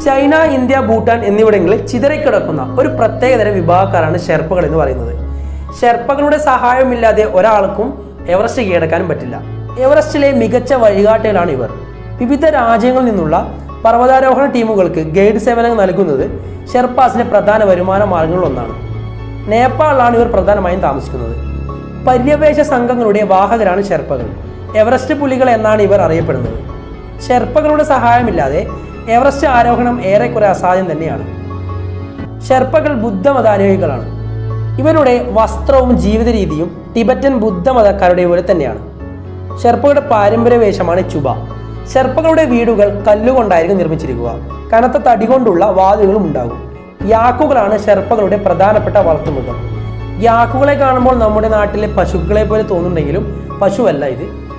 China, India, Bhutan എന്നിവിടങ്ങളിൽ ചിതറിക്കിടക്കുന്ന ഒരു പ്രത്യേകതരം വിഭാഗക്കാരാണ് ഷെർപ്പകൾ എന്ന് പറയുന്നത്. ഷെർപ്പകളുടെ സഹായമില്ലാതെ ഒരാൾക്കും എവറസ്റ്റ് കീഴടക്കാനും പറ്റില്ല. എവറസ്റ്റിലെ മികച്ച വഴികാട്ടികളാണ് ഇവർ. വിവിധ രാജ്യങ്ങളിൽ നിന്നുള്ള പർവ്വതാരോഹണ ടീമുകൾക്ക് ഗൈഡ് സേവനം നൽകുന്നത് ഷെർപ്പാസിന്റെ പ്രധാന വരുമാന മാർഗങ്ങളിലൊന്നാണ്. നേപ്പാളിലാണ് ഇവർ പ്രധാനമായും താമസിക്കുന്നത്. പര്യവേഷ സംഘങ്ങളുടെ വാഹകരാണ് ഷെർപ്പകൾ. എവറസ്റ്റ് പുലികൾ എന്നാണ് ഇവർ അറിയപ്പെടുന്നത്. ഷെർപ്പകളുടെ സഹായമില്ലാതെ എവറസ്റ്റ് ആരോഹണം ഏറെക്കുറെ അസാധ്യം തന്നെയാണ്. ഷെർപ്പകൾ ബുദ്ധമതാനുയായികളാണ്. ഇവരുടെ വസ്ത്രവും ജീവിത രീതിയും ടിബറ്റൻ ബുദ്ധമതക്കാരുടെ പോലെ തന്നെയാണ്. ഷെർപ്പകളുടെ പാരമ്പര്യ വേഷമാണ് ചുബ. ഷെർപ്പകളുടെ വീടുകൾ കല്ലുകൊണ്ടായിരിക്കും നിർമ്മിച്ചിരിക്കുക. കനത്ത തടി കൊണ്ടുള്ള വാതിലുകളും ഉണ്ടാകും. യാക്കുകളാണ് ഷെർപ്പകളുടെ പ്രധാനപ്പെട്ട വളർത്തുമൃഗം. യാക്കുകളെ കാണുമ്പോൾ നമ്മുടെ നാട്ടിലെ പശുക്കളെ പോലെ തോന്നുന്നുണ്ടെങ്കിലും പശുവല്ല ഇത്.